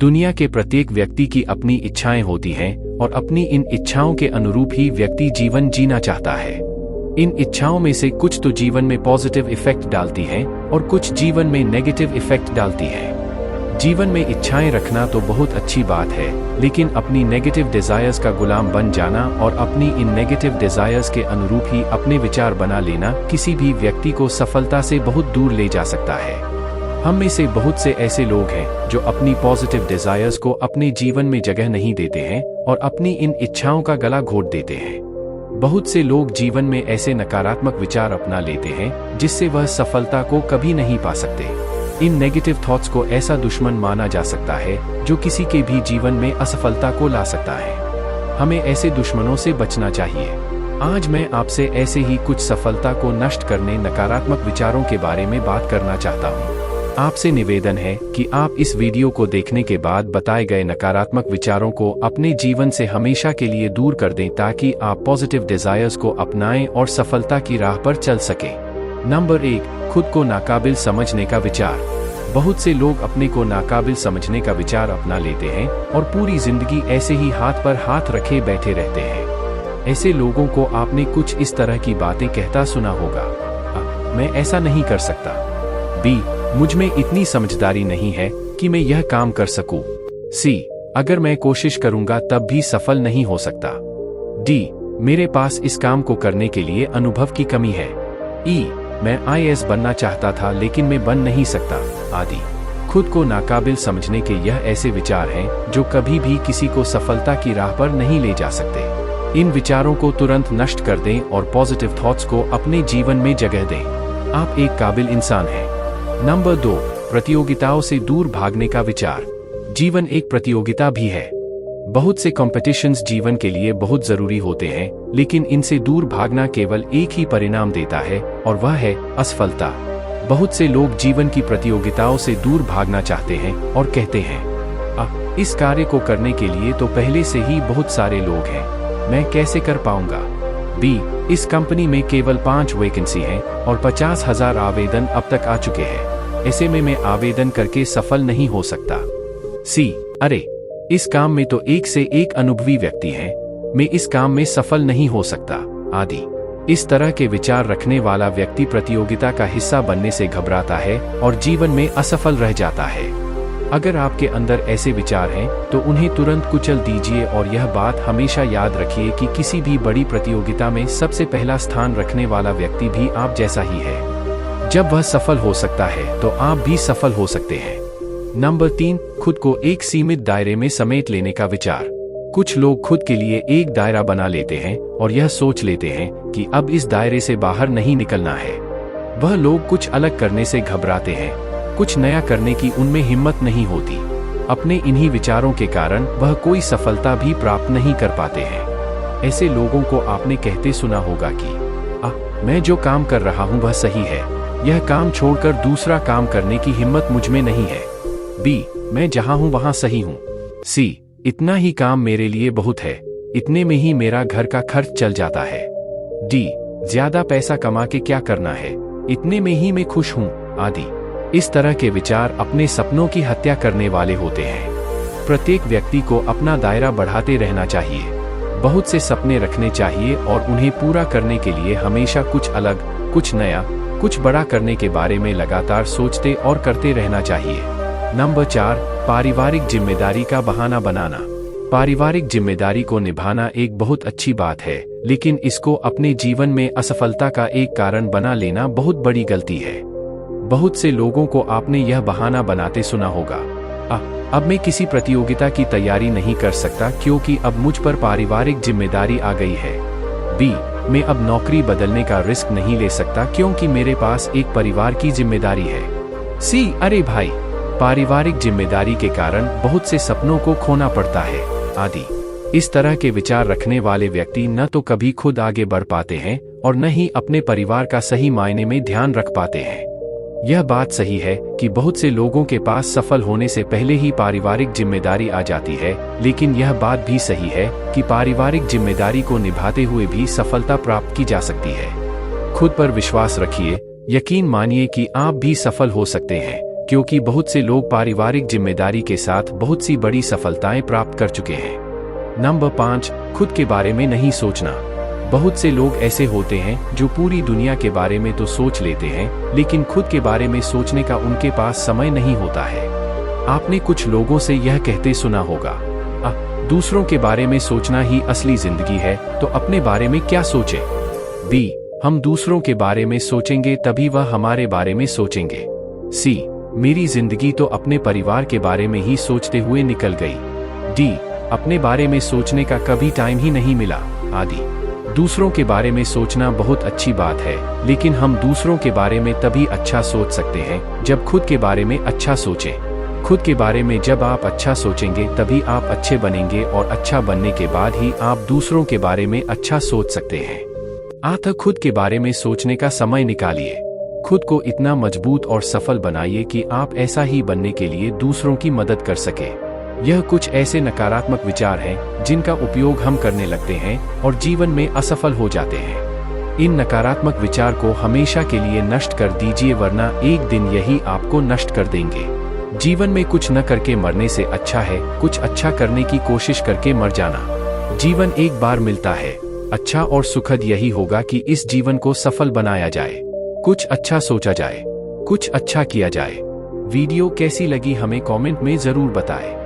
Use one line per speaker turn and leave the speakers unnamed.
दुनिया के प्रत्येक व्यक्ति की अपनी इच्छाएं होती हैं और अपनी इन इच्छाओं के अनुरूप ही व्यक्ति जीवन जीना चाहता है। इन इच्छाओं में से कुछ तो जीवन में पॉजिटिव इफेक्ट डालती हैं और कुछ जीवन में नेगेटिव इफेक्ट डालती हैं। जीवन में इच्छाएं रखना तो बहुत अच्छी बात है, लेकिन अपनी नेगेटिव डिजायर्स का गुलाम बन जाना और अपनी इन नेगेटिव डिजायर्स के अनुरूप ही अपने विचार बना लेना किसी भी व्यक्ति को सफलता से बहुत दूर ले जा सकता है। हम में से बहुत से ऐसे लोग हैं जो अपनी पॉजिटिव डिजायर्स को अपने जीवन में जगह नहीं देते हैं और अपनी इन इच्छाओं का गला घोट देते हैं। बहुत से लोग जीवन में ऐसे नकारात्मक विचार अपना लेते हैं जिससे वह सफलता को कभी नहीं पा सकते। इन नेगेटिव थॉट्स को ऐसा दुश्मन माना जा सकता है जो किसी के भी जीवन में असफलता को ला सकता है। हमें ऐसे दुश्मनों से बचना चाहिए। आज मैं आपसे ऐसे ही कुछ सफलता को नष्ट करने नकारात्मक विचारों के बारे में बात करना चाहता हूँ। आपसे निवेदन है कि आप इस वीडियो को देखने के बाद बताए गए नकारात्मक विचारों को अपने जीवन से हमेशा के लिए दूर कर दें ताकि आप पॉजिटिव डिजायर्स को अपनाएं और सफलता की राह पर चल सकें। नंबर 1, खुद को नाकाबिल समझने का विचार। बहुत से लोग अपने को नाकाबिल समझने का विचार अपना लेते हैं और पूरी जिंदगी ऐसे ही हाथ पर हाथ रखे बैठे रहते हैं। ऐसे लोगों को आपने कुछ इस तरह की बातें कहता सुना होगा। मैं ऐसा नहीं कर सकता। बी, मुझ में इतनी समझदारी नहीं है कि मैं यह काम कर सकूं। सी, अगर मैं कोशिश करूंगा तब भी सफल नहीं हो सकता। डी, मेरे पास इस काम को करने के लिए अनुभव की कमी है। ई, मैं IAS बनना चाहता था लेकिन मैं बन नहीं सकता, आदि। खुद को नाकाबिल समझने के यह ऐसे विचार हैं जो कभी भी किसी को सफलता की राह पर नहीं ले जा सकते। इन विचारों को तुरंत नष्ट कर दें और पॉजिटिव थॉट्स को अपने जीवन में जगह दें। आप एक काबिल इंसान हैं। नंबर 2, प्रतियोगिताओं से दूर भागने का विचार। जीवन एक प्रतियोगिता भी है। बहुत से कॉम्पिटिशन्स जीवन के लिए बहुत जरूरी होते हैं, लेकिन इनसे दूर भागना केवल एक ही परिणाम देता है और वह है असफलता। बहुत से लोग जीवन की प्रतियोगिताओं से दूर भागना चाहते हैं और कहते हैं, इस कार्य को करने के लिए तो पहले से ही बहुत सारे लोग हैं, मैं कैसे कर पाऊंगा। बी, इस कंपनी में केवल 5 वैकेंसी हैं और 50,000 आवेदन अब तक आ चुके हैं, ऐसे में मैं आवेदन करके सफल नहीं हो सकता। सी, अरे इस काम में तो एक से एक अनुभवी व्यक्ति हैं, मैं इस काम में सफल नहीं हो सकता, आदि। इस तरह के विचार रखने वाला व्यक्ति प्रतियोगिता का हिस्सा बनने से घबराता है और जीवन में असफल रह जाता है। अगर आपके अंदर ऐसे विचार हैं तो उन्हें तुरंत कुचल दीजिए और यह बात हमेशा याद रखिए कि किसी भी बड़ी प्रतियोगिता में सबसे पहला स्थान रखने वाला व्यक्ति भी आप जैसा ही है। जब वह सफल हो सकता है तो आप भी सफल हो सकते हैं। नंबर 3, खुद को एक सीमित दायरे में समेट लेने का विचार। कुछ लोग खुद के लिए एक दायरा बना लेते हैं और यह सोच लेते हैं कि अब इस दायरे से बाहर नहीं निकलना है। वह लोग कुछ अलग करने से घबराते हैं, कुछ नया करने की उनमें हिम्मत नहीं होती। अपने इन्हीं विचारों के कारण वह कोई सफलता भी प्राप्त नहीं कर पाते हैं। ऐसे लोगों को आपने कहते सुना होगा कि मैं जो काम कर रहा हूं वह सही है, यह काम छोड़कर दूसरा काम करने की हिम्मत मुझ में नहीं है। बी, मैं जहां हूं वहां सही हूं। सी, इतना ही काम मेरे लिए बहुत है, इतने में ही मेरा घर का खर्च चल जाता है। डी, ज्यादा पैसा कमा के क्या करना है, इतने में ही मैं खुश हूं, आदि। इस तरह के विचार अपने सपनों की हत्या करने वाले होते हैं। प्रत्येक व्यक्ति को अपना दायरा बढ़ाते रहना चाहिए। बहुत से सपने रखने चाहिए और उन्हें पूरा करने के लिए हमेशा कुछ अलग, कुछ नया, कुछ बड़ा करने के बारे में लगातार सोचते और करते रहना चाहिए। नंबर 4, पारिवारिक जिम्मेदारी का बहाना बनाना। पारिवारिक जिम्मेदारी को निभाना एक बहुत अच्छी बात है, लेकिन इसको अपने जीवन में असफलता का एक कारण बना लेना बहुत बड़ी गलती है। बहुत से लोगों को आपने यह बहाना बनाते सुना होगा, अब मैं किसी प्रतियोगिता की तैयारी नहीं कर सकता क्योंकि अब मुझ पर पारिवारिक जिम्मेदारी आ गई है। बी, मैं अब नौकरी बदलने का रिस्क नहीं ले सकता क्योंकि मेरे पास एक परिवार की जिम्मेदारी है। सी, अरे भाई, पारिवारिक जिम्मेदारी के कारण बहुत से सपनों को खोना पड़ता है, आदि। इस तरह के विचार रखने वाले व्यक्ति न तो कभी खुद आगे बढ़ पाते हैं और न ही अपने परिवार का सही मायने में ध्यान रख पाते हैं। यह बात सही है कि बहुत से लोगों के पास सफल होने से पहले ही पारिवारिक जिम्मेदारी आ जाती है, लेकिन यह बात भी सही है कि पारिवारिक जिम्मेदारी को निभाते हुए भी सफलता प्राप्त की जा सकती है। खुद पर विश्वास रखिए, यकीन मानिए कि आप भी सफल हो सकते हैं, क्योंकि बहुत से लोग पारिवारिक जिम्मेदारी के साथ बहुत सी बड़ी सफलताएं प्राप्त कर चुके हैं। नंबर 5, खुद के बारे में नहीं सोचना। बहुत से लोग ऐसे होते हैं जो पूरी दुनिया के बारे में तो सोच लेते हैं, लेकिन खुद के बारे में सोचने का उनके पास समय नहीं होता है। आपने कुछ लोगों से यह कहते सुना होगा, दूसरों के बारे में सोचना ही असली जिंदगी है, तो अपने बारे में क्या सोचें। बी, हम दूसरों के बारे में सोचेंगे तभी वह हमारे बारे में सोचेंगे। सी, मेरी जिंदगी तो अपने परिवार के बारे में ही सोचते हुए निकल गई। डी, अपने बारे में सोचने का कभी टाइम ही नहीं मिला, आदि। दूसरों के बारे में सोचना बहुत अच्छी बात है, लेकिन हम दूसरों के बारे में तभी अच्छा सोच सकते हैं जब खुद के बारे में अच्छा सोचें। खुद के बारे में जब आप अच्छा सोचेंगे तभी आप अच्छे बनेंगे, और अच्छा बनने के बाद ही आप दूसरों के बारे में अच्छा सोच सकते हैं। अतः खुद के बारे में सोचने का समय निकालिए। खुद को इतना मजबूत और सफल बनाइए कि आप ऐसा ही बनने के लिए दूसरों की मदद कर सके। यह कुछ ऐसे नकारात्मक विचार हैं जिनका उपयोग हम करने लगते हैं और जीवन में असफल हो जाते हैं। इन नकारात्मक विचार को हमेशा के लिए नष्ट कर दीजिए, वरना एक दिन यही आपको नष्ट कर देंगे। जीवन में कुछ न करके मरने से अच्छा है कुछ अच्छा करने की कोशिश करके मर जाना। जीवन एक बार मिलता है, अच्छा और सुखद यही होगा कि इस जीवन को सफल बनाया जाए, कुछ अच्छा सोचा जाए, कुछ अच्छा किया जाए। वीडियो कैसी लगी हमें कमेंट में जरूर बताएं।